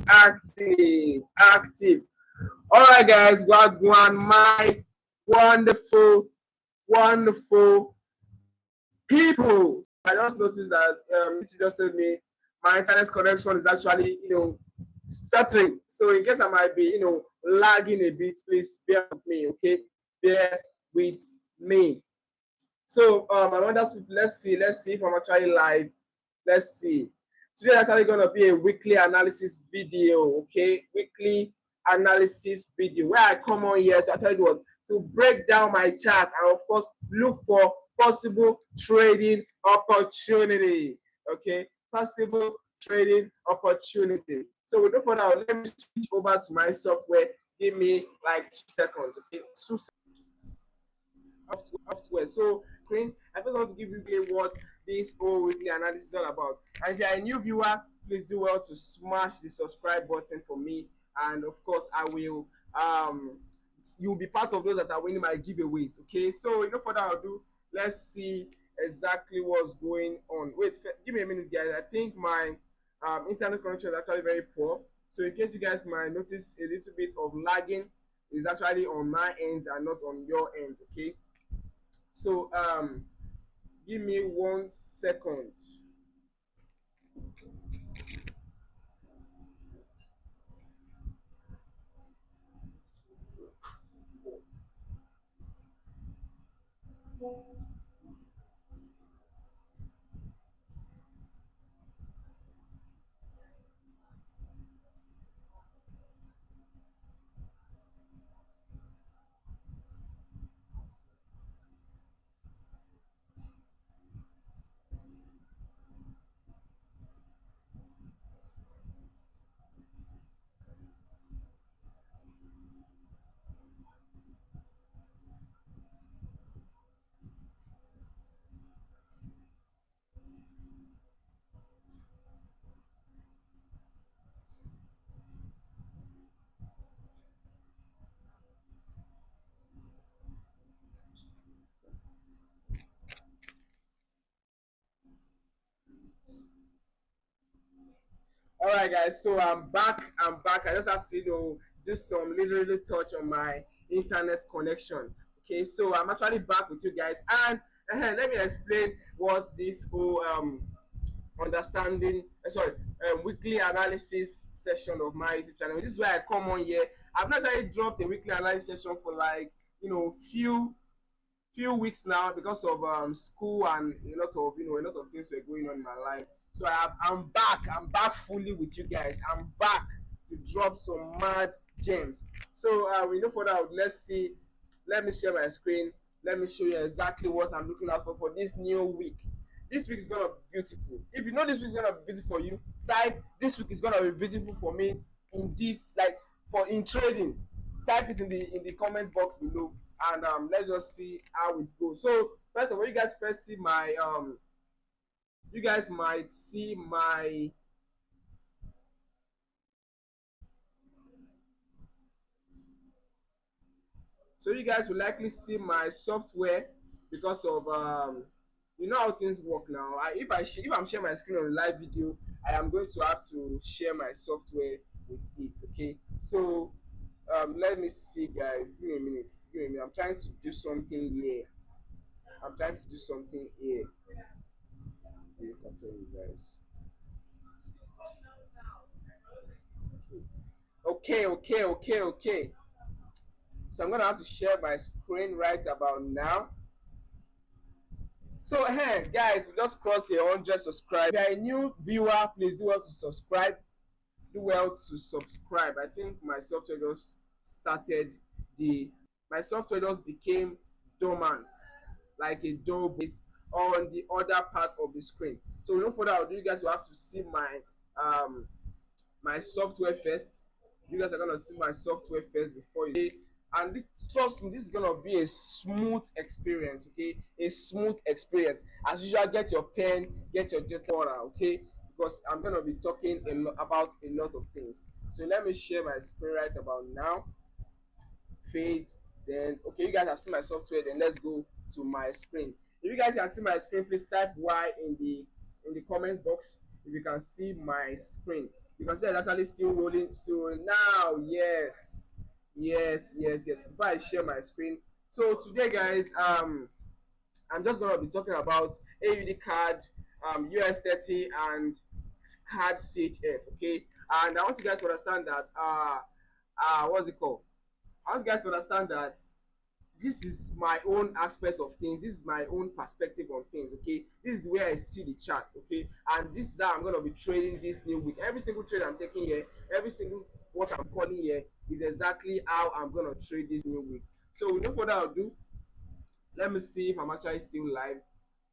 active. All right, guys, one my wonderful people. I just noticed that you just told me my internet connection is actually stuttering. So in case I might be lagging a bit, please bear with me. Okay, bear with me. So let's see if I'm actually live. Let's see. Today actually gonna be a weekly analysis video. Okay, weekly analysis video where I come on here to actually do what, to break down my chart and of course look for possible trading opportunity. Okay, possible trading opportunity. So with no further ado, let me switch over to my software. Give me like 2 seconds. Okay, 2 seconds. Software. So, I first want to give you what this whole weekly analysis is all about. And if you are a new viewer, please do well to smash the subscribe button for me. And of course, I will you'll be part of those that are winning my giveaways. Okay, so no further ado, let's see exactly what's going on. Wait, give me a minute, guys. I think my internet connection is actually very poor. So in case you guys might notice a little bit of lagging, is actually on my ends and not on your ends. Okay. So give me 1 second. All right, guys. So I'm back. I just have to do some little touch on my internet connection. Okay, so I'm actually back with you guys, and let me explain what this whole understanding weekly analysis session of my YouTube channel. This is where I come on here. I've not actually dropped a weekly analysis session for like few weeks now because of school and a lot of things were going on in my life. So I'm back fully with you guys. I'm back to drop some mad gems. So we no further out, let's see. Let me share my screen. Let me show you exactly what I'm looking out for this new week. This week is gonna be beautiful. If you know this week is gonna be busy for you, type this week is gonna be beautiful for me in this, like, for in trading. Type it in the comment box below, and let's just see how it goes. So first of all, you guys first see my you guys might see my so you guys will likely see my software because of you know how things work now. If I'm sharing my screen on a live video, I am going to have to share my software with it. Okay, so let me see, guys. Give me a minute. I'm trying to do something here. You guys. Okay. So I'm gonna have to share my screen right about now. So hey guys, we just crossed the 100 subscribers. If you're a new viewer, please do well to subscribe. I think my software just started my software just became dormant, like a door base on the other part of the screen. So no further ado, you guys will have to see my software first. You guys are gonna see my software first before you see. And this, trust me, this is gonna be a smooth experience. Okay, a smooth experience. As usual, get your pen, get your water. Okay, because I'm gonna be talking about a lot of things. So let me share my screen right about now. Fade. Then okay, you guys have seen my software. Then let's go to my screen. If you guys can see my screen, please type Y in the comments box if you can see my screen. You can see it's actually still rolling. So now, yes, yes. Before I share my screen, so today, guys, I'm just gonna be talking about AUD card, US30, and card CHF. Okay, and I want you guys to understand that what's it called? I want you guys to understand that this is my own aspect of things, this is my own perspective on things. Okay, this is the way I see the chart. Okay, and this is how I'm going to be trading this new week. Every single trade I'm taking here, every single what I'm calling here is exactly how I'm going to trade this new week. So with no further ado, let me see if I'm actually still live.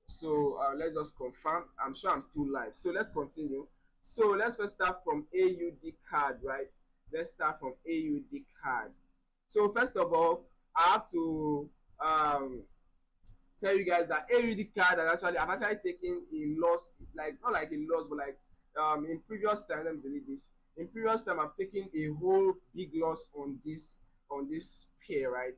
So let's just confirm. I'm sure I'm still live. So let's continue. So let's first start from AUD card, right? Let's start from AUD card. So first of all, I have to tell you guys that AUD card I've actually taken a loss, like not like a loss, but like in previous time. Let me delete this. In previous time, I've taken a whole big loss on this pair, right?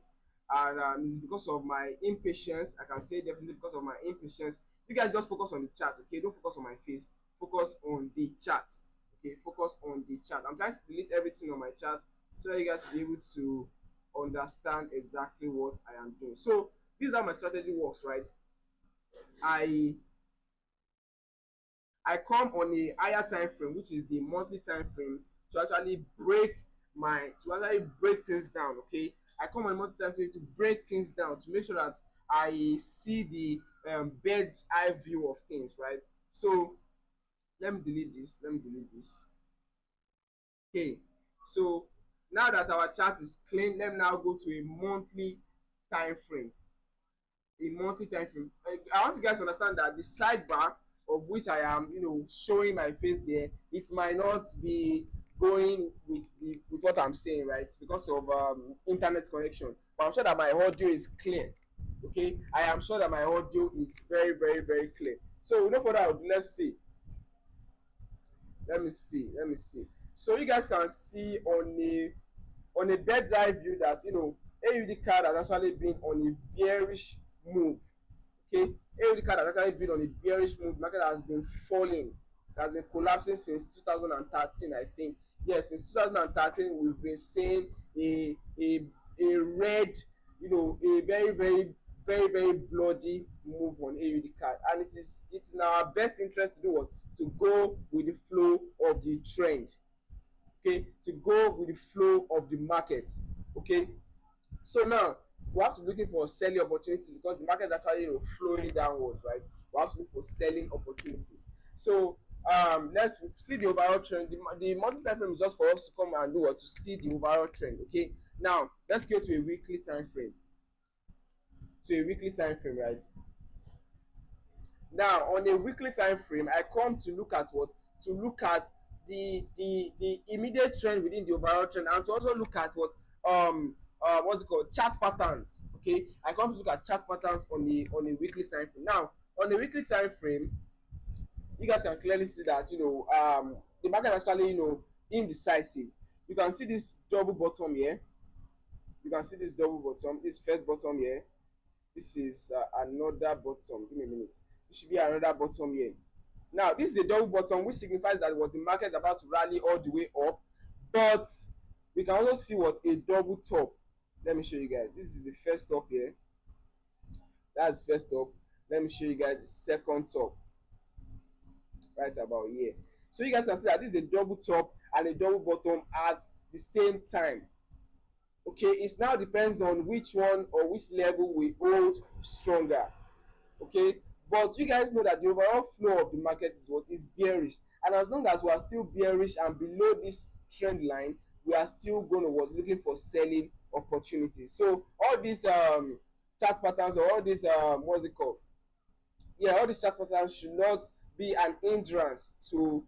And it's because of my impatience. I can say definitely because of my impatience. You guys just focus on the chart, okay? Don't focus on my face. Focus on the chart, okay? Focus on the chart. I'm trying to delete everything on my chart so that you guys will be able to understand exactly what I am doing. So this is how my strategy works, right? I come on a higher time frame, which is the monthly time frame, to actually break things down. Okay, I come on a monthly time frame to break things down, to make sure that I see the bird eye view of things, right? So let me delete this. Okay, so now that our chart is clean, let me now go to a monthly time frame. I want you guys to understand that the sidebar of which I am, showing my face there, it might not be going with what I'm saying, right? Because of internet connection. But I'm sure that my audio is clear. Okay, I am sure that my audio is very, very, very clear. So without further ado, let's see. Let me see. So you guys can see on a bird's eye view that AUD card has actually been on a bearish move. Okay, AUD card has actually been on a bearish move. The market has been falling, it has been collapsing since 2013, I think. Yes, since 2013 we've been seeing a red, a very, very, very, very bloody move on AUD card, and it's in our best interest to do what? To go with the flow of the trend. Okay, to go with the flow of the market. Okay, so now we have to be looking for selling opportunities because the market is actually flowing downwards, right? We have to look for selling opportunities. So let's see the overall trend. The monthly time frame is just for us to come and do what? To see the overall trend. Okay, now let's go to a weekly time frame. Right? Now on a weekly time frame, I come to look at what? To look at the immediate trend within the overall trend, and to also look at what what's it called, chart patterns. Okay, I come to look at chart patterns on a weekly time frame. Now on a weekly time frame, you guys can clearly see that the market is actually indecisive. You can see this double bottom here. This first bottom here. This is another bottom. Give me a minute. It should be another bottom here. Now this is a double bottom, which signifies that what the market is about to rally all the way up, but we can also see what? A double top. Let me show you guys. This is the first top here. That's first top. Let me show you guys the second top right about here. So you guys can see that this is a double top and a double bottom at the same time. Okay, it now depends on which one or which level we hold stronger. Okay, but you guys know that the overall flow of the market is what? Is bearish, and as long as we are still bearish and below this trend line, we are still going to what? Looking for selling opportunities. So all these chart patterns, or all these what's it called, all these chart patterns should not be an hindrance to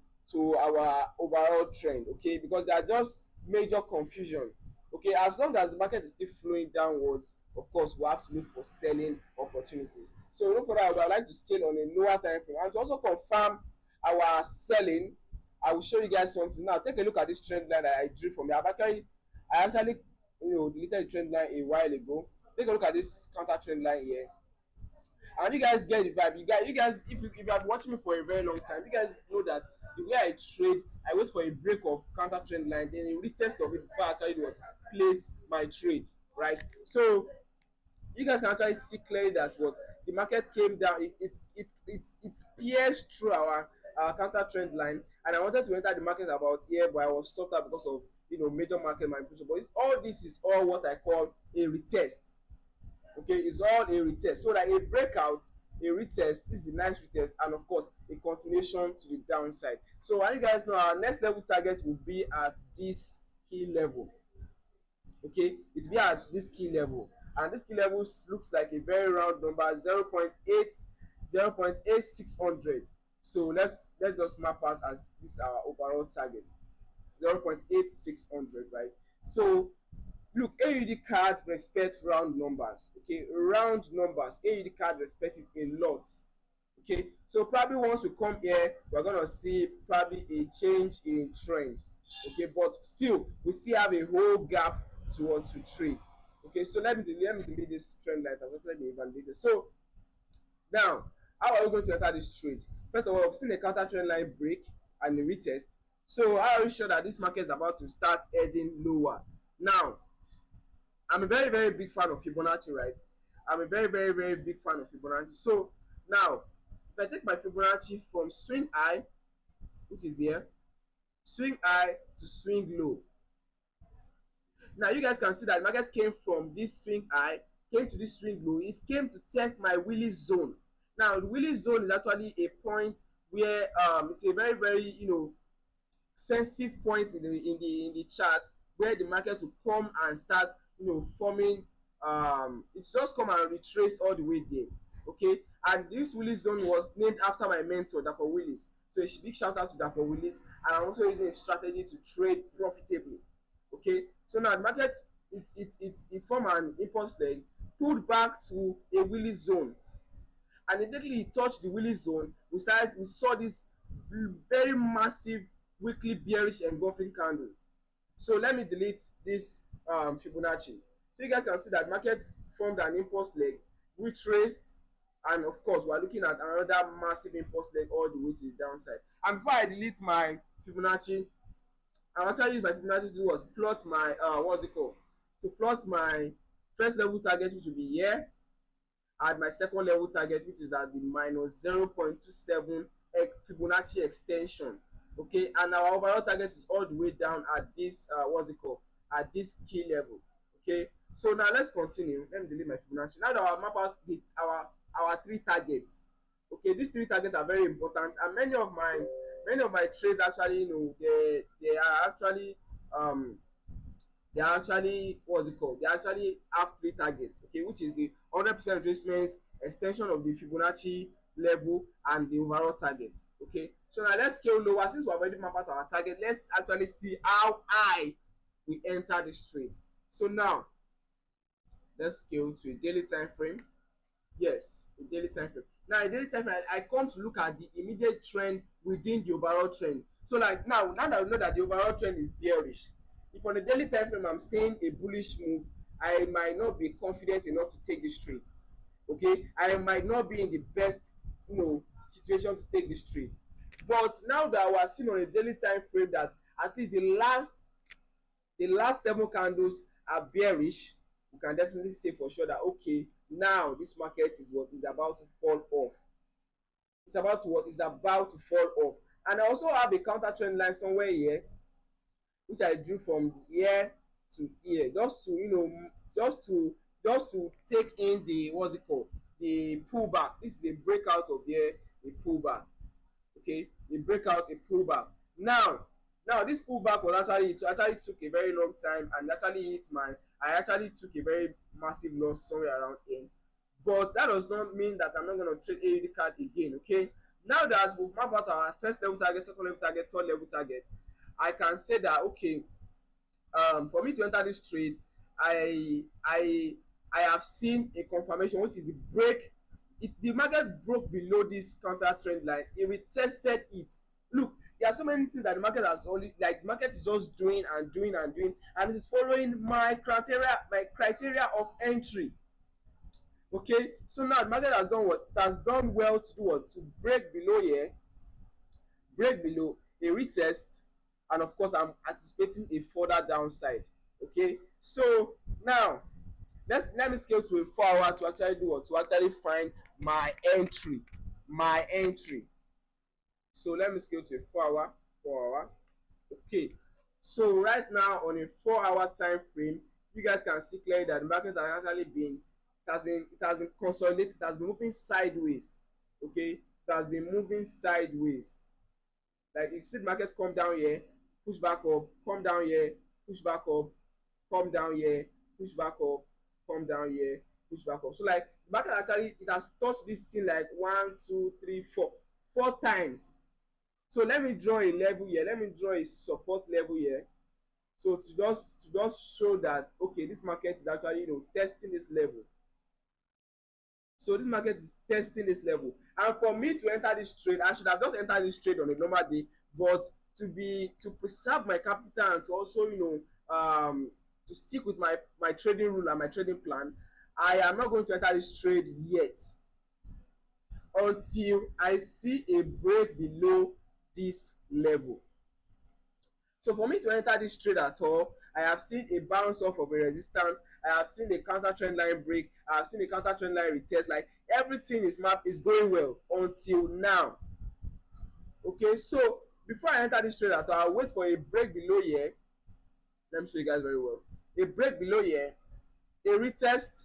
our overall trend. Okay, because they are just major confusion. Okay, as long as the market is still flowing downwards, of course we have to look for selling opportunities. So look for that. I would like to scale on a lower time frame, and to also confirm our selling, I will show you guys something. Now take a look at this trend line that I drew from here. I actually deleted the trend line a while ago. Take a look at this counter trend line here, and you guys get the vibe. You guys, if you have watched me for a very long time, you guys know that the way I trade, I wait for a break of counter trend line, then a retest of it before I actually what place my trade, right? So you guys can actually see clearly that what the market came down, it pierced through our counter trend line, and I wanted to enter the market about here, but I was stopped out because of major market manipulation. But all this is all what I call a retest. Okay, it's all a retest. So like a breakout, a retest, this is the nice retest, and of course a continuation to the downside. So as you guys know, our next level target will be at this key level. Okay, it will be at this key level, and this key level looks like a very round number, 0.8600. So let's just map out as this our overall target, 0.8600, right? So look, AUD card respect round numbers. Okay, round numbers, AUD card respect it a lot. Okay, so probably once we come here, we're gonna see probably a change in trend. Okay, but still we still have a whole gap towards to trade. Okay, so let me delete this trend line as already been validated. So now, how are we going to enter this trade? First of all, we've seen a counter trend line break and a retest. So how are we sure that this market is about to start heading lower? Now, I'm a very, very big fan of Fibonacci, right? I'm a very, very, very big fan of Fibonacci. So now, if I take my Fibonacci from swing high, which is here, swing high to swing low. Now you guys can see that the market came from this swing high, came to this swing low. It came to test my Willis zone. Now the Willis zone is actually a point where it's a very, very sensitive point in the chart, where the market will come and start forming it's just come and retrace all the way there. Okay, and this Willis zone was named after my mentor Dr. Willis, so a big shout out to Dr. Willis, and I'm also using a strategy to trade profitably. Okay, so now the market it's formed an impulse leg, pulled back to a Willis zone, and immediately it touched the Willis zone, we saw this very massive weekly bearish engulfing candle. So let me delete this Fibonacci. So you guys can see that market formed an impulse leg, retraced, and of course we are looking at another massive impulse leg all the way to the downside. And before I delete my Fibonacci, I actually use my Fibonacci to do was plot my what's it called? To plot my first level target, which will be here, at my second level target, which is at the minus 0.27 Fibonacci extension. Okay, and our overall target is all the way down at this at this key level. Okay, so now let's continue. Let me delete my Fibonacci. Now that I map out our three targets. Okay, these three targets are very important, and many of my trades actually they are actually what's it called? They actually have three targets, okay, which is the 100% retracement, extension of the Fibonacci level, and the overall target. Okay, so now let's scale lower. Since we have already mapped out our target, let's actually see how high we enter this trade. So now let's scale to a daily time frame. Yes, a daily time frame. Now a daily time frame, I come to look at the immediate trend within the overall trend. So like now that we know that the overall trend is bearish, if on the daily time frame I'm seeing a bullish move, I might not be confident enough to take this trade. Okay, I might not be in the best situation to take this trade. But now that we are seeing on a daily time frame that at least the last 7 candles are bearish, we can definitely say for sure that okay, now this market is what is about to fall off. It's about to what is about to fall off. And I also have a counter trend line somewhere here, which I drew from here to here, just to just to take in the what's it called, the pullback. This is a breakout of here, a pullback. Okay, a breakout, a pullback. Now this pullback was actually took a very long time, and I actually took a very massive loss somewhere around here. But that does not mean that I'm not going to trade AUD card again. Okay, now that we've mapped out our first level target, second level target, third level target, I can say that okay, for me to enter this trade, I have seen a confirmation, which is the break. The market broke below this counter trend line. It retested it. Look, there are so many things that the market has only, like, the market is just doing and doing and doing, and it is following my criteria of entry. Okay, so now the market has done what? It has done well to do what? To break below here, break below, a retest, and of course I'm anticipating a further downside. Okay, so now let me scale to a 4 hour to actually do what, to actually find my entry. So let me scale to a 4 hour. Okay, so right now on a 4 hour time frame, you guys can see clearly that the market has actually been, it has been consolidated, it has been moving sideways. Okay, it has been moving sideways. Like you see the market come down here, push back up, come down here, push back up, come down here, push back up, come down here, push back up. So like the market actually, it has touched this thing like 1 2 3 4 4 times. So let me draw a level here, let me draw a support level here. So to just show that okay, this market is actually, testing this level. So this market is testing this level, and for me to enter this trade, I should have just entered this trade on a normal day, but to preserve my capital and to also, to stick with my trading rule and my trading plan, I am not going to enter this trade yet until I see a break below this level. So for me to enter this trade at all, I have seen a bounce off of a resistance, I have seen a counter trend line break, I have seen a counter trend line retest, like everything is going well until now. Okay, so before I enter this trade at all, I'll wait for a break below here. Let me show you guys very well. A break below here, a retest,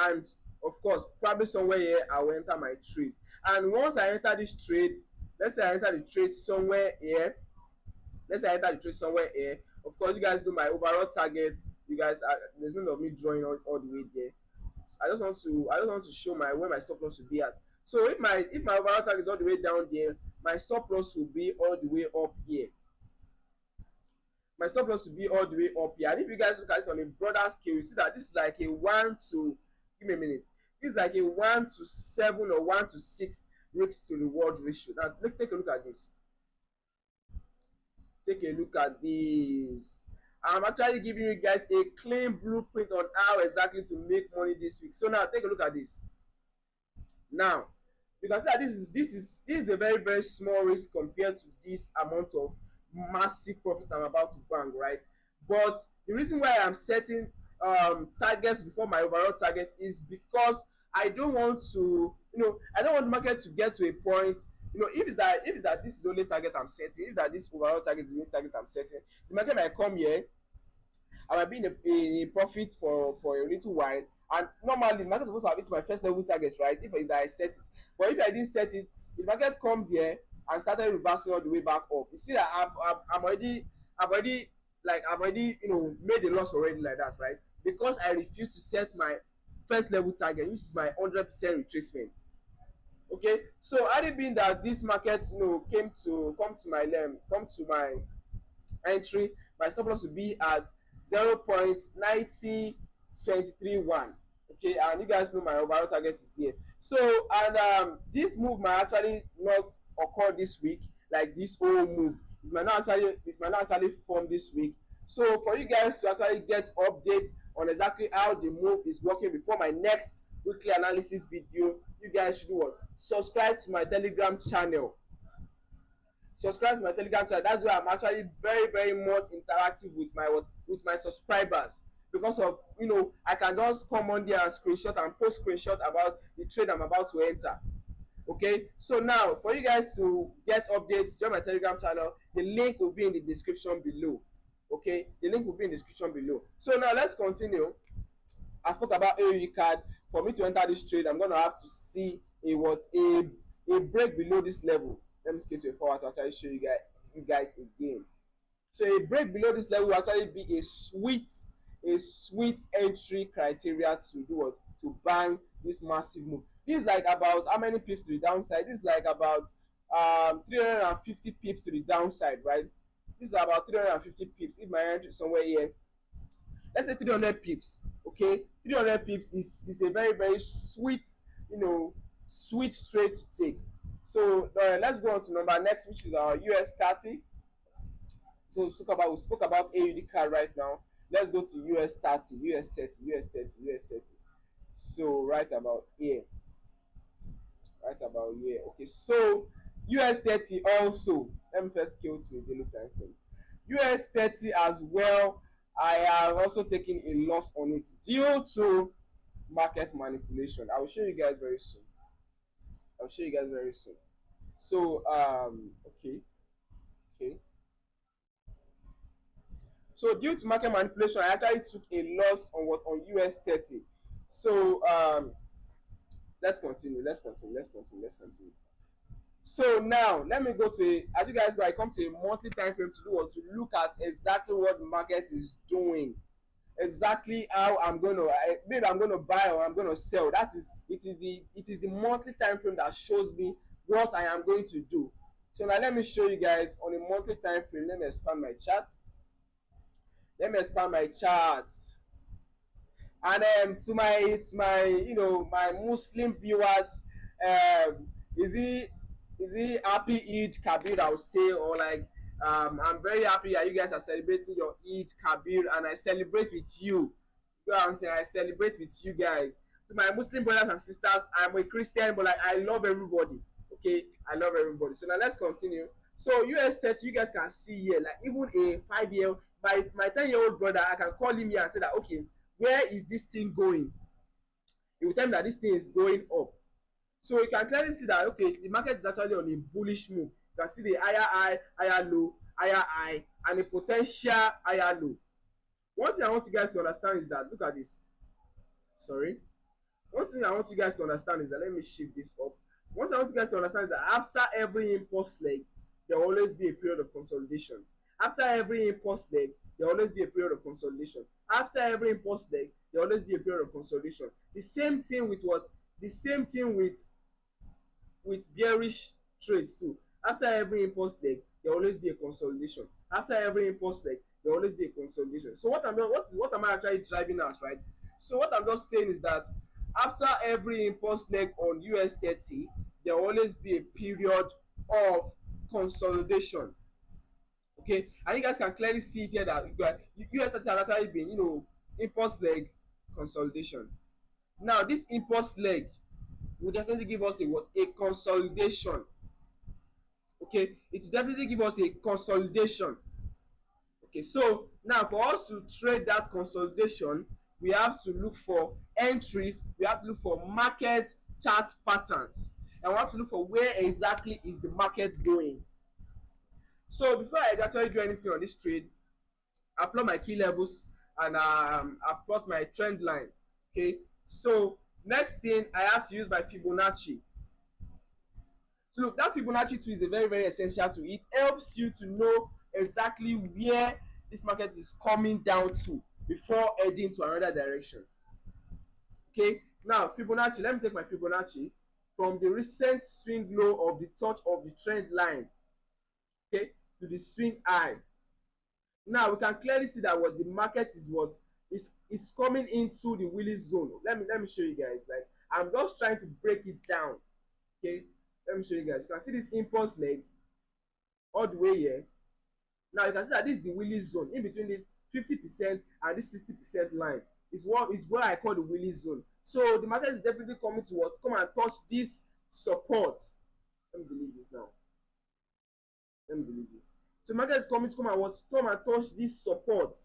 and of course probably somewhere here I will enter my trade. And once I enter this trade, let's say I enter the trade somewhere here, of course you guys know my overall target. You guys there's no need of me drawing all the way there. I just want to show where my stop loss will be at. So if my overall target is all the way down there, my stop loss will be all the way up here. My stop loss will be all the way up here. And if you guys look at it on a broader scale, you see that this is like a 1 to, give me a minute, this is like a 1 to 7 or 1 to 6 risk to reward ratio. Now take a look at this. Take a look at this. I'm actually giving you guys a clean blueprint on how exactly to make money this week. So now take a look at this. Now you can see that this is a very, very small risk compared to this amount of massive profit I'm about to bank, right? But the reason why I'm setting targets before my overall target is because I don't want to, I don't want the market to get to a point, if it's that this is the only target I'm setting, if that this overall target is the only target I'm setting, the market might come here, I might be in a profit for a little while, and normally the market is supposed to have hit my first level target, right? If it's that I set it, but if I didn't set it, the market comes here and started reversing all the way back up. You see that I've already made a loss already like that, right? Because I refuse to set my first level target, which is my 100% retracement. Okay, so had it been that this market come to my entry, my stop loss will be at 0.90231. Okay, and you guys know my overall target is here. So and this move might actually not occur this week, like this whole move, it might not actually form this week. So for you guys to actually get updates on exactly how the move is working before my next weekly analysis video, you guys should do what? Subscribe to my Telegram channel. That's where I'm actually very, very much interactive with my subscribers, because of I can just come on there and screenshot and post screenshot about the trade I'm about to enter. Okay, so now for you guys to get updates, join my Telegram channel. The link will be in the description below. Okay, the link will be in the description below. So now let's continue. I spoke about Audcad. For me to enter this trade, I'm gonna have to see a break below this level. Let me scale to a forward to actually show you guys again. So a break below this level will actually be a sweet entry criteria to do what? To bang this massive move. This is like about how many pips to the downside? This is like about 350 pips to the downside, right? This is about 350 pips. If my entry is somewhere here, let's say 300 pips. Okay, 300 pips is a very, very sweet trade to take. So let's go on to number next, which is our US30. So we spoke about Audcad right now. Let's go to US30. So right about here. Okay, so US30 also. Let me first scale to a daily time frame. US30 as well. I have also taken a loss on it due to market manipulation. I will show you guys very soon. I'll show you guys very soon. So okay. So due to market manipulation, I actually took a loss on what, on US30. So let's continue. So now let me go to a, as you guys know, I come to a monthly time frame to do what, to look at exactly what the market is doing, exactly how I'm going to, maybe I'm going to buy or I'm going to sell. That is, it is the monthly time frame that shows me what I am going to do. So now let me show you guys on a monthly time frame. Let me expand my chart. And to my my Muslim viewers, is he happy Eid Kabir, I would say, or like I'm very happy that you guys are celebrating your Eid Kabir, and I celebrate with you. You know what I'm saying? I celebrate with you guys. To my Muslim brothers and sisters, I'm a Christian, but like I love everybody. Okay, I love everybody. So now let's continue. So US30, you guys can see here, like even a 5-year, my 10-year-old brother, I can call him here and say that, okay, where is this thing going? He will tell me that this thing is going up. So you can clearly see that, okay, the market is actually on a bullish move. You can see the higher high, higher low, higher high, and a potential higher low. One thing I want you guys to understand is that, look at this. Sorry. One thing I want you guys to understand is that, let me shift this up. One thing I want you guys to understand is that after every impulse leg, there will always be a period of consolidation. After every impulse leg, there will always be a period of consolidation. After every impulse leg, there will always be a period of consolidation. The same thing with what? The same thing with bearish trades too. After every impulse leg, there will always be a consolidation. After every impulse leg, there will always be a consolidation. So what am I actually driving at, right? So what I'm just saying is that after every impulse leg on US30, there will always be a period of consolidation. Okay, and you guys can clearly see it here that US30 has actually been, impulse leg consolidation. Now this impulse leg will definitely give us a what? A consolidation. Okay, it will definitely give us a consolidation. Okay, so now for us to trade that consolidation, we have to look for entries, we have to look for market chart patterns, and we have to look for where exactly is the market going. So before I actually do anything on this trade, I plot my key levels and I plot my trend line. Okay, so next thing I have to use my Fibonacci. So look, that Fibonacci tool is a very, very essential tool. It helps you to know exactly where this market is coming down to before heading to another direction. Okay, now Fibonacci, let me take my Fibonacci from the recent swing low of the touch of the trend line, okay, to the swing high. Now we can clearly see that what the market is, what is coming into the Willis zone. Let me show you guys. Like, I'm just trying to break it down. Okay, let me show you guys. You can see this impulse leg all the way here. Now you can see that this is the Willis zone. In between this 50% and this 60% line is what I call the Willis zone. So the market is definitely coming to what? Come and touch this support. Let me delete this now. Let me delete this. So market is coming to come and what? Come and touch this support,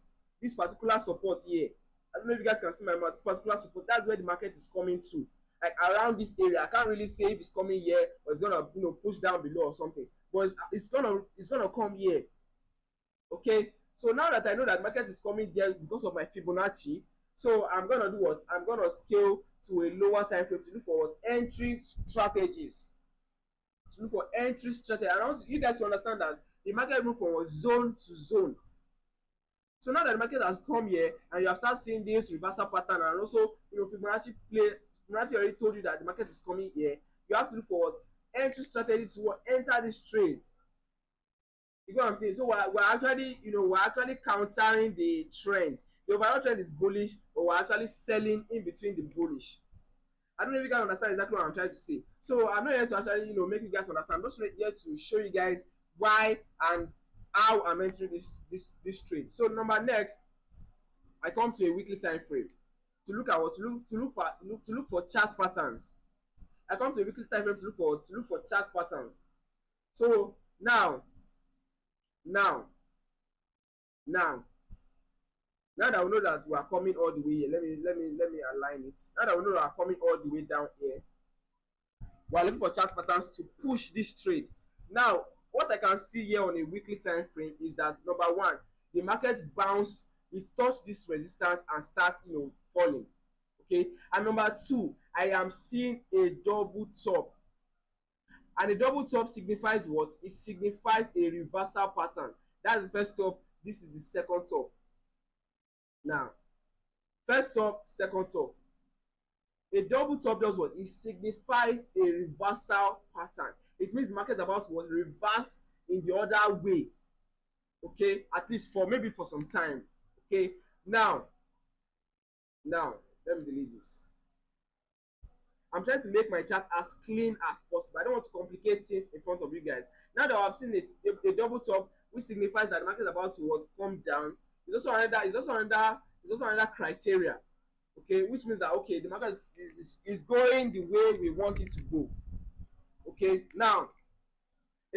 this particular support here. I don't know if you guys can see my mouth. This particular support, that's where the market is coming to. Like around this area. I can't really say if it's coming here or it's gonna push down below or something. But it's gonna come here. Okay. So now that I know that market is coming there because of my Fibonacci, so I'm gonna do what? I'm gonna scale to a lower time frame to look for what? Entry strategies. To look for entry strategy. I want you guys to understand that the market move from zone to zone. So now that the market has come here and you have started seeing this reversal pattern, and also Fibonacci already told you that the market is coming here, you have to look for what? Entry strategy to enter this trade. You know what I'm saying? So we're actually countering the trend. The overall trend is bullish, but we're actually selling in between the bullish. I don't know if you guys understand exactly what I'm trying to say. So I'm not here to actually, make you guys understand. I'm just here to show you guys why and how I'm entering this trade. So next, I come to a weekly time frame to look at what to look for chart patterns. I come to a weekly time frame to look for chart patterns. So now now now that we know that we are coming all the way here, let me align it. Now that we know that we are coming all the way down here, we are looking for chart patterns to push this trade. Now what I can see here on a weekly time frame is that number one, the market bounce, it touch this resistance and start falling. Okay, and number two, I am seeing a double top, and a double top signifies what? It signifies a reversal pattern. That's the first top, this is the second top. Now first top, second top. A double top does what? It signifies a reversal pattern. It means the market is about to reverse in the other way. Okay, at least for maybe for some time. Okay, now let me delete this. I'm trying to make my chart as clean as possible. I don't want to complicate things in front of you guys. Now that I've seen a double top, which signifies that the market is about to what? Come down. It's also another criteria. Okay, which means that okay, the market is going the way we want it to go. Okay, now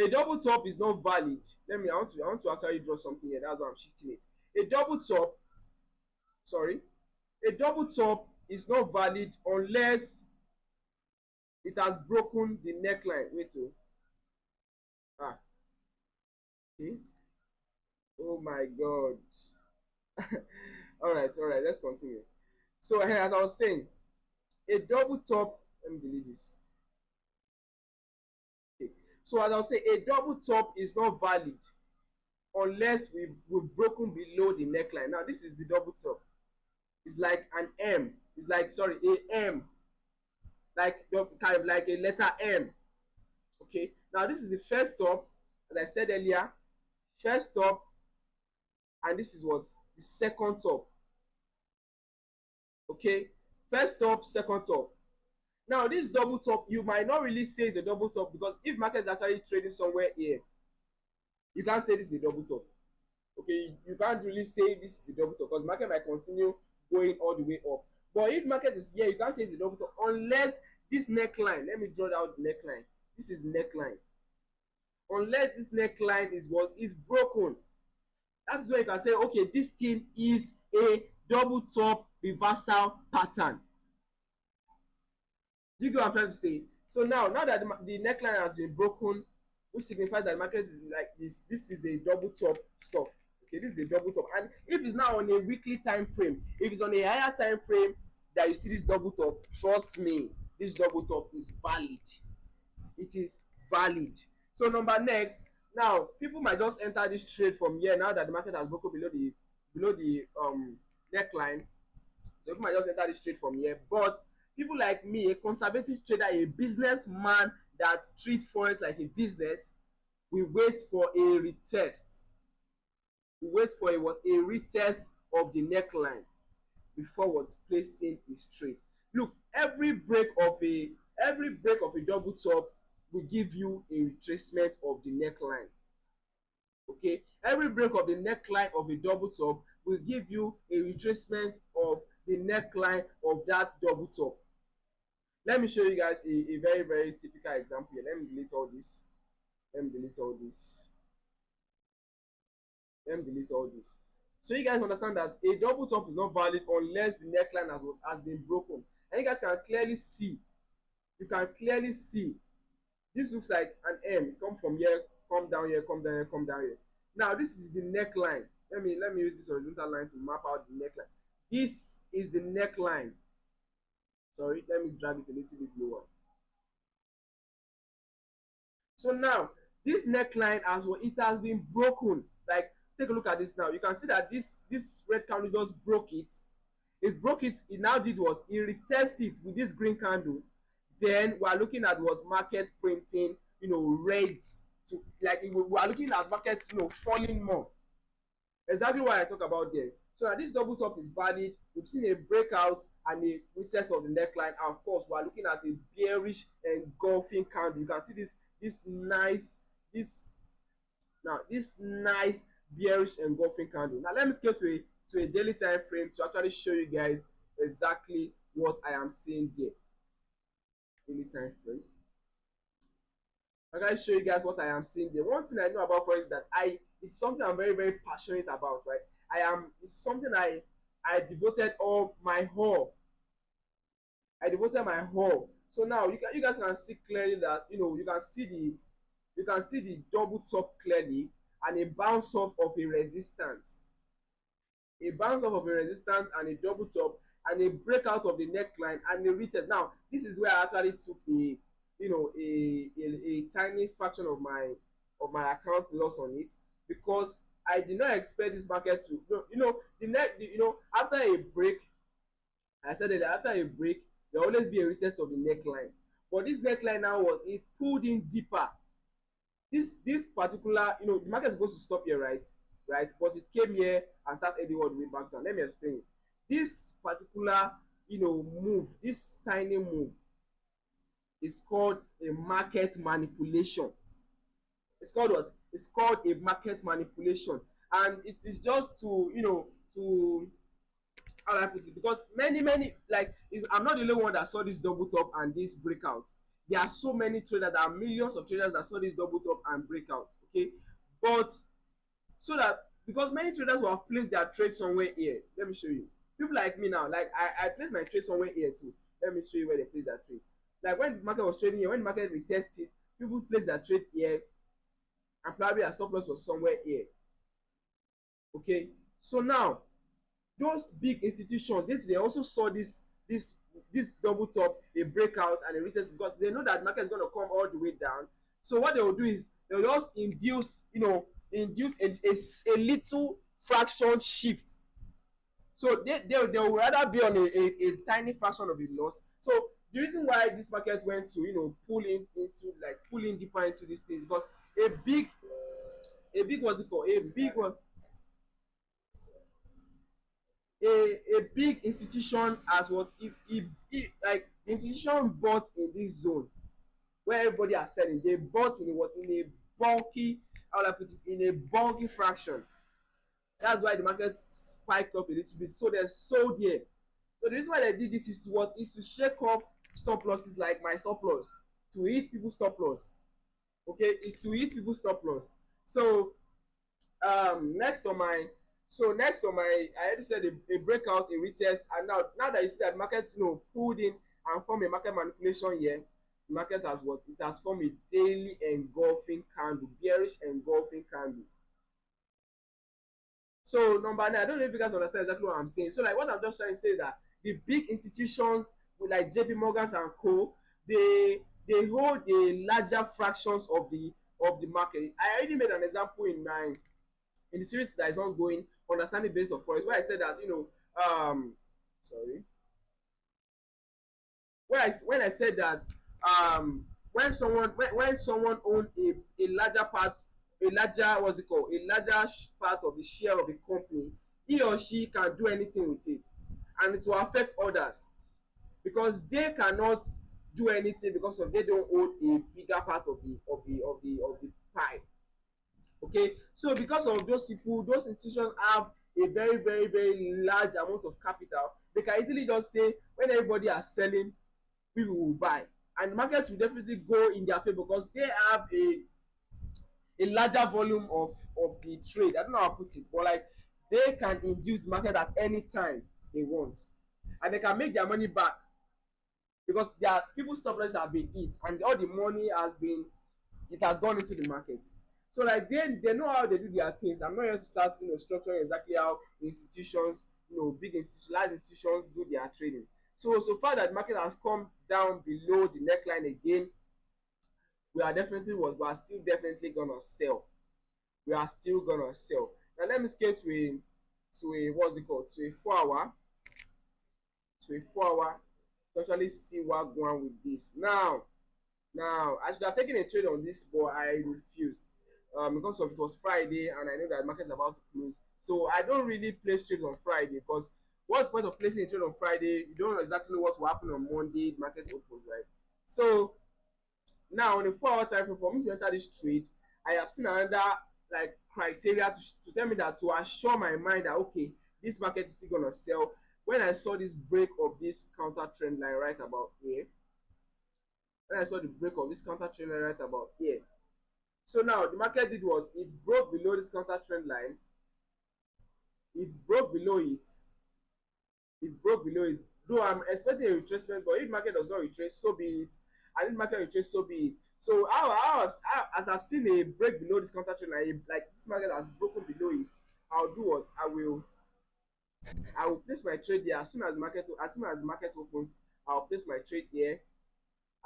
a double top is not valid. I want to actually draw something here. That's why I'm shifting it. A double top, sorry, a double top is not valid unless it has broken the neckline. Wait, ah, okay. Oh my god. All right, let's continue. So as I was saying, a double top, let me delete this. Okay, so as I was saying, a double top is not valid unless we've broken below the neckline. Now this is the double top. It's like an M. It's like, sorry, a M, like kind of like a letter M. Okay, now this is the first top, as I said earlier, first top, and this is what? The second top. Okay, first top, second top. Now this double top, you might not really say it's a double top, because if market is actually trading somewhere here, you can't say this is a double top. Okay, you can't really say this is a double top because market might continue going all the way up. But if market is here, you can't say it's a double top unless this neckline, let me draw out the neckline. This is neckline. Unless this neckline is what is broken, that is where you can say okay, this thing is a double top reversal pattern. Do you get what I'm trying to say? So now that the neckline has been broken, which signifies that the market is like this is a double top stuff. Okay, this is a double top. And if it's now on a weekly time frame, if it's on a higher time frame that you see this double top, trust me, this double top is valid. It is valid. So number next, now people might just enter this trade from here now that the market has broken below the neckline. So people might just enter this trade from here. But people like me, a conservative trader, a businessman that treats forex like a business, we wait for a retest. We wait for a what? A retest of the neckline before what? Placing his trade. Look, every break of a double top will give you a retracement of the neckline. Okay, every break of the neckline of a double top will give you a retracement of the neckline of that double top. Let me show you guys a very very typical example here. Let me delete all this. Let me delete all this. Let me delete all this. So you guys understand that a double top is not valid unless the neckline has been broken. And you guys can clearly see. You can clearly see. This looks like an M. You come from here, come down here, come down here, come down here. Now this is the neckline. Let me use this horizontal line to map out the neckline. This is the neckline. Sorry, let me drag it a little bit lower. So now this neckline has been broken. Like take a look at this now. You can see that this red candle just broke it. It broke it. It now did what? It retested it with this green candle. Then we are looking at what? Market printing, reds to like we are looking at markets, falling more. Exactly what I talk about there. So now this double top is valid. We've seen a breakout and a retest of the neckline. And of course, we are looking at a bearish engulfing candle. You can see this nice bearish engulfing candle. Now let me scale to a daily time frame to actually show you guys exactly what I am seeing there. Daily time frame. I'm going to show you guys what I am seeing there. One thing I know about Forex is that it's something I'm very, very passionate about, right? It's something I devoted all my whole. I devoted my whole. So now you guys can see clearly that you can see the double top clearly and a bounce off of a resistance. A bounce off of a resistance and a double top and a breakout of the neckline and a retest. Now this is where I actually took a tiny fraction of my account loss on it, because I did not expect this market to after a break. I said that after a break there will always be a retest of the neckline, but this neckline now was it pulled in deeper. This particular, the market is supposed to stop here, right, but it came here and started heading all the way back down. Let me explain it. This particular move, this tiny move, is called a market manipulation. It's called what? It's called a market manipulation, and it is just to how do I put it, because many like I'm not the only one that saw this double top and this breakout. There are so many traders, there are millions of traders that saw this double top and breakout. Okay, but so that because many traders will have placed their trade somewhere here. Let me show you. People like me now, like I place my trade somewhere here too. Let me show you where they place their trade. Like when the market was trading here, when the market retested, people place their trade here, and probably a stop loss was somewhere here. Okay, so now those big institutions, they also saw this double top, a breakout and a retest, because they know that the market is going to come all the way down. So what they will do is they will just induce a little fraction shift. So they will rather be on a tiny fraction of the loss. So the reason why this market went to pull in deeper into this thing, because a big what's it called, a big institution as what if like the institution bought in this zone where everybody are selling. They bought in a bulky, how will I put it, in a bulky fraction. That's why the market spiked up a little bit, so they sold here. So the reason why they did this is to what, is to shake off stop losses like my stop loss, to hit people stop loss. Okay, is to hit people stop loss. So next on my I already said a breakout, a retest, and now that you see that market pulled in and formed a market manipulation here, the market has what, it has formed a daily engulfing candle, bearish engulfing candle. So number 9, I don't know if you guys understand exactly what I'm saying. So like what I'm just trying to say is that the big institutions with like JP Morgans and co, they hold a larger fractions of the market. I already made an example in the series that is ongoing, understanding base of forex, where I said that sorry, when I said that when someone own a larger part, a larger, what's it called, a larger part of the share of a company, he or she can do anything with it, and it will affect others because they cannot do anything because of they don't own a bigger part of the pie. Okay, so because of those people, those institutions have a very very large amount of capital. They can easily just say when everybody are selling, people will buy, and the market will definitely go in their favor because they have a larger volume of the trade. I don't know how to put it, but like they can induce the market at any time they want, and they can make their money back because their people's stop losses have been hit and all the money it has gone into the market. So like they know how they do their things. I'm not here to start structuring exactly how institutions, big institutions, large institutions do their trading. So far that the market has come down below the neckline again, we are still definitely gonna sell. We are still gonna sell. Now let me skate to a what's it called, to a 4 hour to actually see what going on with this. Now, I should have taken a trade on this, but I refused because of it was Friday, and I know that the market is about to close. So I don't really place trades on Friday because what's the point of placing a trade on Friday? You don't know exactly what will happen on Monday. The market opens, right? So now on a 4 hour time frame for me to enter this trade, I have seen another like criteria to tell me that, to assure my mind that okay, this market is still gonna sell. When I saw this break of this counter trend line right about here, when I saw the break of this counter trend line right about here. So now the market did what? It broke below this counter trend line. It broke below it. It broke below it. Though I'm expecting a retracement, but if market does not retrace, so be it. And if market retrace, so be it. So as I've seen a break below this counter trend line, like this market has broken below it, I'll do what? I will place my trade there as soon as the market opens. I'll place my trade here,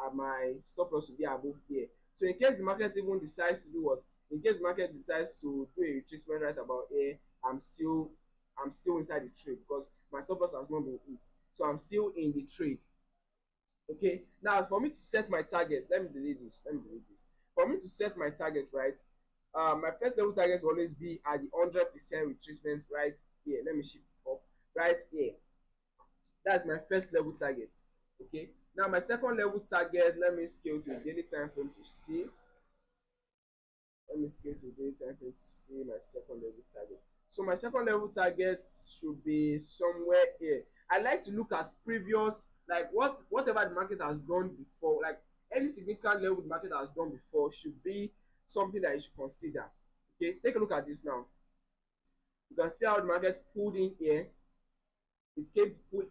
and my stop loss will be above here. So in case the market even decides to do what? In case the market decides to do a retracement right about here, I'm still inside the trade because my stop loss has not been hit. So I'm still in the trade. Okay. Now for me to set my target, let me delete this. For me to set my target, right? My first level target will always be at the 100% retracement right here. Let me shift it up right here. That's my first level target. Okay. Now my second level target, let me scale to a daily time frame to see. Let me scale to a daily time frame to see my second level target. So my second level target should be somewhere here. I like to look at previous, like whatever the market has done before, like any significant level the market has done before should be something that you should consider. Okay, take a look at this now. You can see how the market pulled in here. It came to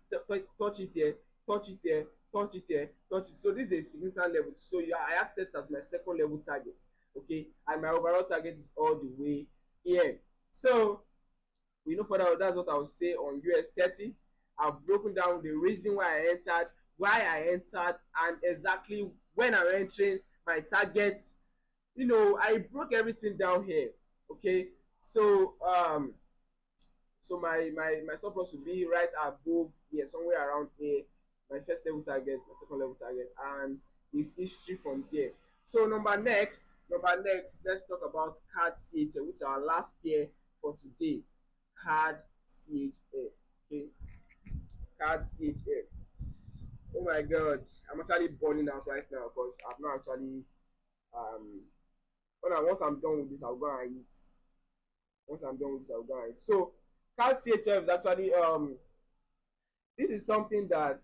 touch it here, touch it here, touch it here, touch it. So this is a significant level. So I have set as my second level target. Okay, and my overall target is all the way here. So we know further, that's what I will say on US30. I've broken down the reason why I entered, and exactly when I'm entering my target. I broke everything down here. Okay, so my stop loss will be right above here, somewhere around here. My first level target, my second level target, and it's history from there. So number next, let's talk about Cadchf, which is our last pair for today. Cadchf. Okay, Cadchf. Oh my god, I'm actually burning out right now because I've not actually once I'm done with this, I'll go and eat. So Cadchf is actually this is something that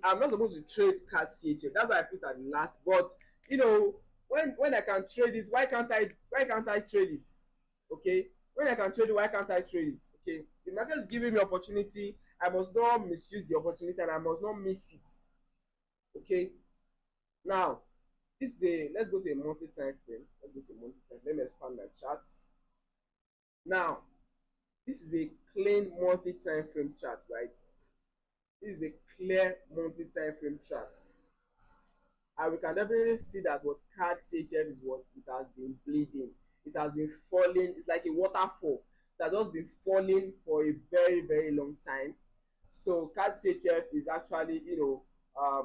I'm not supposed to trade Cadchf. That's why I put at the last. But when I can trade it, why can't I trade it? Okay, when I can trade it, why can't I trade it? Okay, the market is giving me opportunity. I must not misuse the opportunity, and I must not miss it. Okay, now let's go to a monthly time frame. Let me expand my charts. Now this is a clean monthly time frame chart, right? This is a clear monthly time frame chart, and we can definitely see that what Cadchf is what it has been bleeding. It has been falling. It's like a waterfall that has been falling for a very, very long time. So Cadchf is actually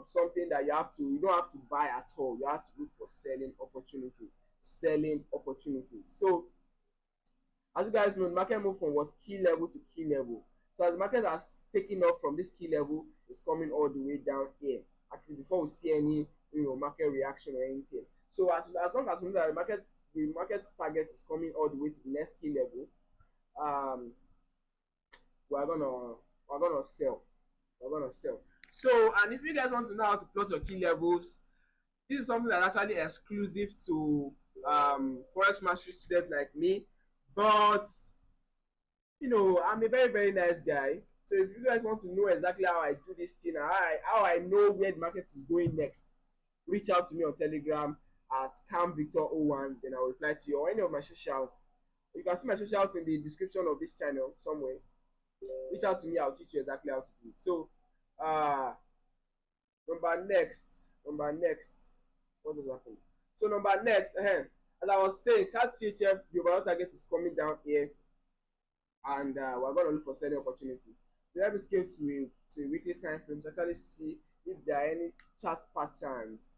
something that you don't have to buy at all. You have to look for selling opportunities. So as you guys know, the market moved from what key level to key level. So as the market has taken off from this key level, it's coming all the way down here. Actually, before we see any market reaction or anything. So as long as we know that the market's target is coming all the way to the next key level, we're gonna sell. So, and if you guys want to know how to plot your key levels, this is something that's actually exclusive to Forex mastery students like me. But I'm a very, very nice guy. So if you guys want to know exactly how I do this thing, how I know where the market is going next, reach out to me on Telegram at camvictor01. Then I'll reply to you, or any of my socials. You can see my socials in the description of this channel somewhere. Reach out to me. I'll teach you exactly how to do it. So number next, what does happen? So number next, as I was saying, Cadchf, the overall target is coming down here, and we're going to look for selling opportunities. So let me scale to a weekly time frame to actually see if there are any chart patterns.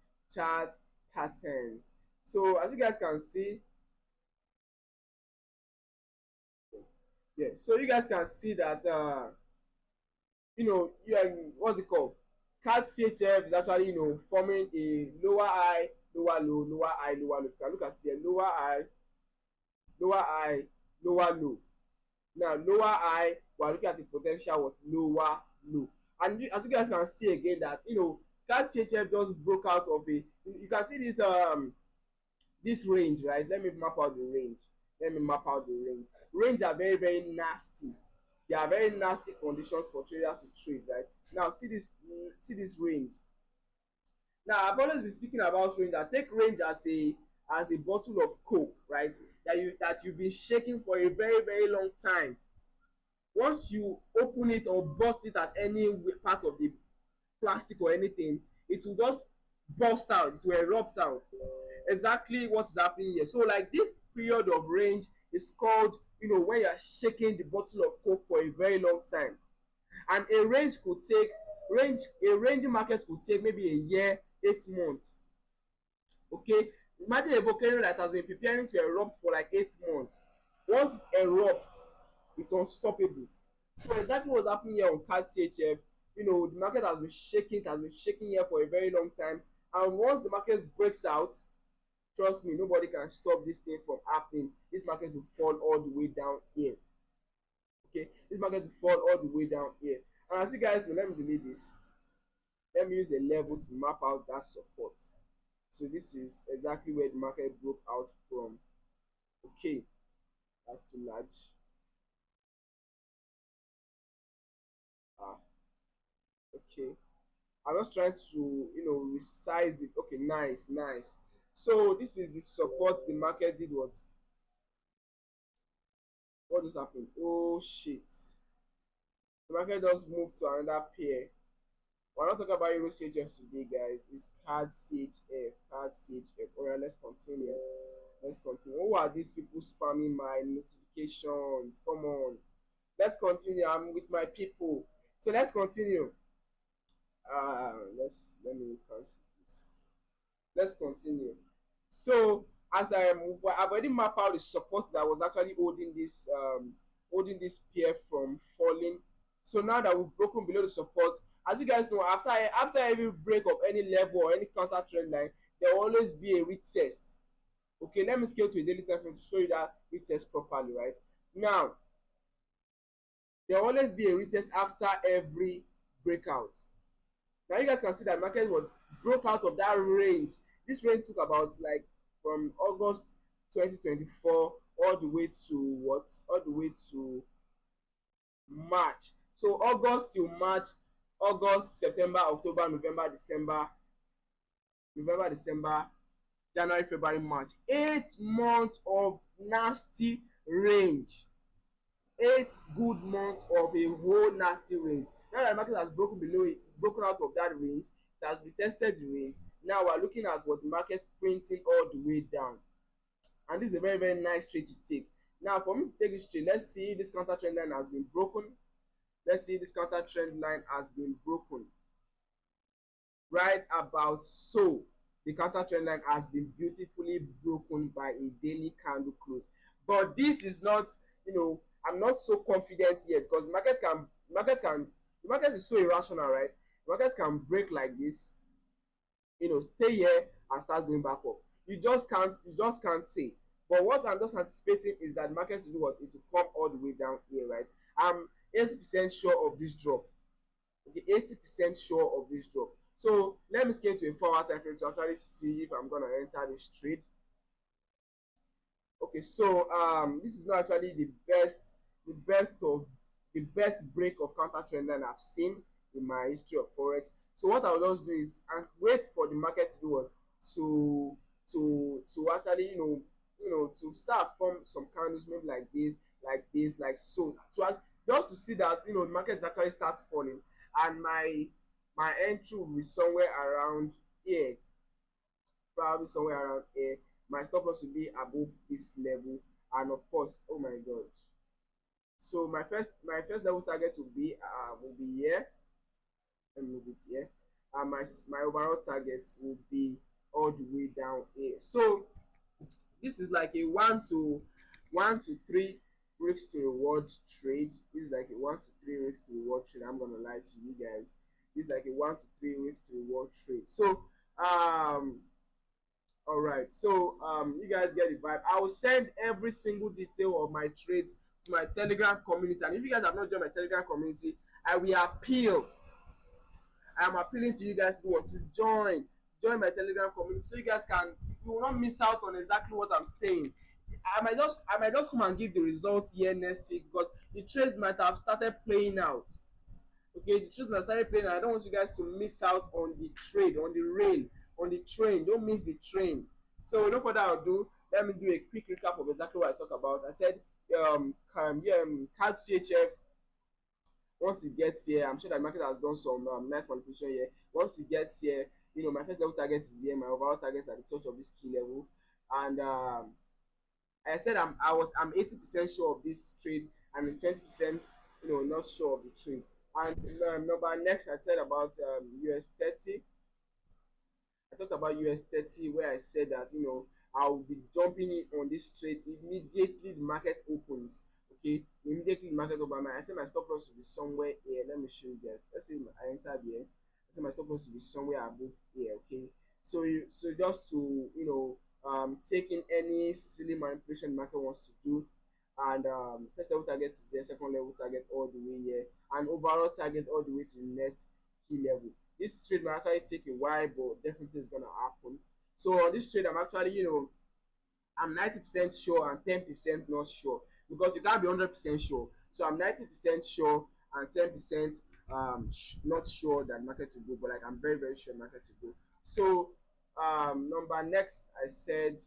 So as you guys can see, so you guys can see that what's it called? Cadchf is actually forming a lower high, lower low, lower high, lower low. You can look at here, lower high, lower low. Now lower high, we are looking at the potential of lower low. And as you guys can see again that Cadchf just broke out of a, you can see this range, right? Let me map out the range. Range are very, very nasty. They are very nasty conditions for traders to trade, right? Now see this range. Now I've always been speaking about range. I take range as a bottle of coke, right? That you've been shaking for a very, very long time. Once you open it or burst it at any part of the plastic or anything, it will just burst out, it will erupt out. Exactly what is happening here. So like this period of range is called, when you are shaking the bottle of coke for a very long time. And a range market could take maybe a year, 8 months. Okay, imagine a volcano that has been preparing to erupt for like 8 months. Once it erupts, it's unstoppable. So exactly what's happening here on Cadchf. The market has been shaking, here for a very long time. And once the market breaks out, trust me, nobody can stop this thing from happening. This market will fall all the way down here. Okay, this market will fall all the way down here. And as you guys know, let me delete this. Let me use a level to map out that support. So this is exactly where the market broke out from. Okay, that's too large. Okay, I'm just trying to resize it. Okay, nice. So this is the support the market did. What just happened? Oh shit, the market just moved to another pair. We're not talking about Euro CHF today, guys. It's CAD CHF. Alright, let's continue. Who are these people spamming my notifications? Come on. Let's continue. I'm with my people. So let's continue. Let me cancel this. Let's continue. So as I move, I've already mapped out the support that was actually holding this pair from falling. So now that we've broken below the support, as you guys know, after every break of any level or any counter trend line, there will always be a retest. Okay, let me scale to a daily time frame to show you that retest properly, right? Now, there will always be a retest after every breakout. Now you guys can see that market was broke out of that range. This range took about like from August 2024 all the way to what? All the way to March. So August till March, August, September, October, November, December, January, February, March. 8 months of nasty range. 8 good months of a whole nasty range. Now that the market has broken out of that range, it has retested the range. Now we're looking at what the market's printing all the way down. And this is a very, very nice trade to take. Now, for me to take this trade, let's see this counter trend line has been broken. Right about so. The counter trend line has been beautifully broken by a daily candle close. But this is not, I'm not so confident yet because the market is so irrational, right? The market can break like this, stay here and start going back up. You just can't say. But what I'm just anticipating is that the market will do what? It will come all the way down here, right? I'm 80% sure of this drop. Okay, 80% sure of this drop. So let me scale to a 4-hour time frame to actually see if I'm gonna enter this trade. Okay, so this is not actually the best break of counter trend line I've seen in my history of forex. So what I'll just do is and wait for the market to do what? To actually to start from some candles maybe like this, like so, to just to see that the market actually starts falling, and my entry will be somewhere around here, probably somewhere around here. My stop loss will be above this level, and of course, oh my god. So my first level target will be here. Let me move it here. And my overall target will be all the way down here. So this is like a 1 to 3 risks to reward trade. This is like a 1 to 3 risks to reward trade. I'm gonna lie to you guys. This is like a 1 to 3 risks to reward trade. So all right. So you guys get the vibe. I will send every single detail of my trades to my Telegram community. And if you guys have not joined my Telegram community, I will appeal I am appealing to you guys to what, to join my Telegram community, so you guys can, you will not miss out on exactly what I'm saying. I might just come and give the results here next week, because the trades might have started playing out. Okay, the trades might have started playing out. I don't want you guys to miss out on the trade, on the rail, on the train. Don't miss the train. So no further ado, let me do a quick recap of exactly what I talked about. I said Cadchf, once it gets here, I'm sure that the market has done some nice manipulation here. Once it gets here, my first level target is here, my overall target is at the touch of this key level. And I said I'm 80% sure of this trade, and 20% not sure of the trade. And number next, I said about US30. I talked about US30, where I said that I will be jumping in on this trade immediately the market opens. Okay, immediately the market opens. I said my stop loss will be somewhere here. Let me show you guys. Let's say I entered here. I said my stop loss will be somewhere above here. Okay, so just to take in any silly manipulation the market wants to do. And first level target is here, second level target all the way here, and overall target all the way to the next key level. This trade might actually take a while, but definitely it's gonna happen. So on this trade, I'm actually, I'm 90% sure and 10% not sure, because you can't be 100% sure. So I'm 90% sure and 10% not sure that market will go, but like I'm very very sure market will go. So number next, I said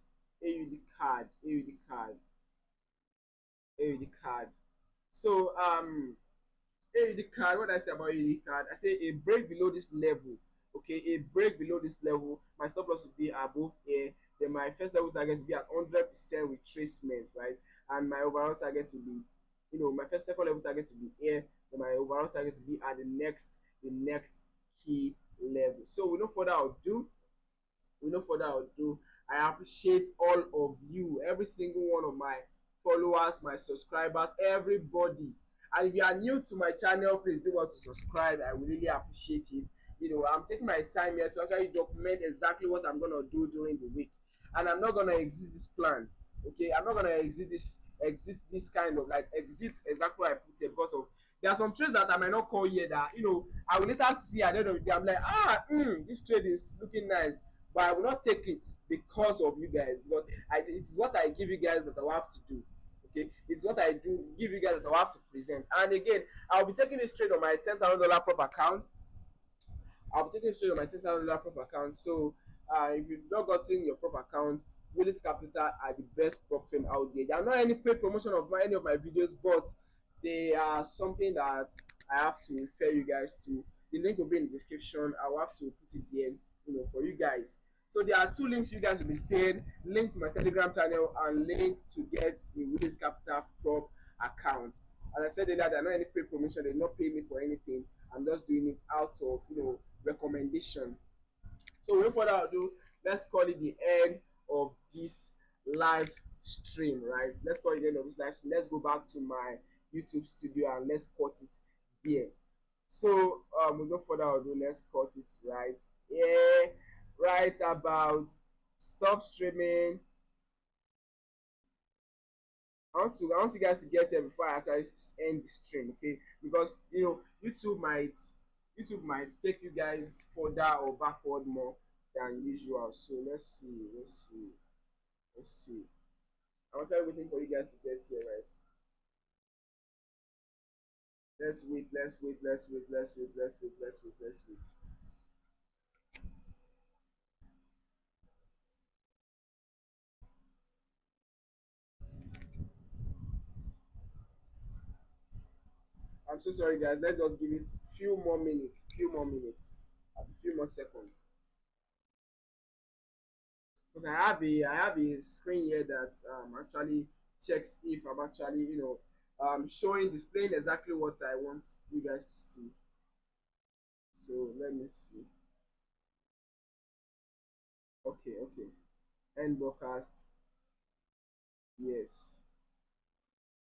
AUD card. So AUD card, what did I say about AUD card? I say a break below this level. Okay, a break below this level, my stop loss will be above here. Then my first level target will be at 100% retracement, right? And my overall target will be, my first second level target will be here. Then my overall target will be at the next key level. So with no further ado, I appreciate all of you, every single one of my followers, my subscribers, everybody. And if you are new to my channel, please do want to subscribe. I will really appreciate it. I'm taking my time here to actually document exactly what I'm gonna do during the week, and I'm not gonna exit this plan. Okay, I'm not gonna exit this kind of, like, exit exactly what I put here, because of there are some trades that I might not call here that I will later see at the end of the day. I'm like, this trade is looking nice, but I will not take it because of you guys, because it is what I give you guys that I will have to do. Okay, it's what I do give you guys that I will have to present. And again, I'll be taking this trade on my $10,000 prop account. I'll be taking straight on my $10,000 prop account. So if you've not gotten your prop account, Willis Capital are the best prop firm out there. There are not any paid promotion of any of my videos, but they are something that I have to refer you guys to. The link will be in the description. I will have to put it there, for you guys. So there are two links you guys will be seeing: link to my Telegram channel and link to get a Willis Capital prop account. As I said earlier, there are not any paid promotion. They not pay me for anything. I'm just doing it out of recommendation. So without further ado, let's call it the end of this live stream, right? Let's call it the end of this live stream. Let's go back to my YouTube studio and let's cut it there. So without further ado, let's cut it right here, right about stop streaming. I want you guys to get here before I actually end the stream, okay? Because YouTube might take you guys further or backward more than usual. So let's see. I'm actually waiting for you guys to get here, right? Let's wait. I'm so sorry, guys. Let's just give it few more seconds. Because I have a screen here that actually checks if I'm actually displaying exactly what I want you guys to see. So let me see. Okay. End broadcast. Yes.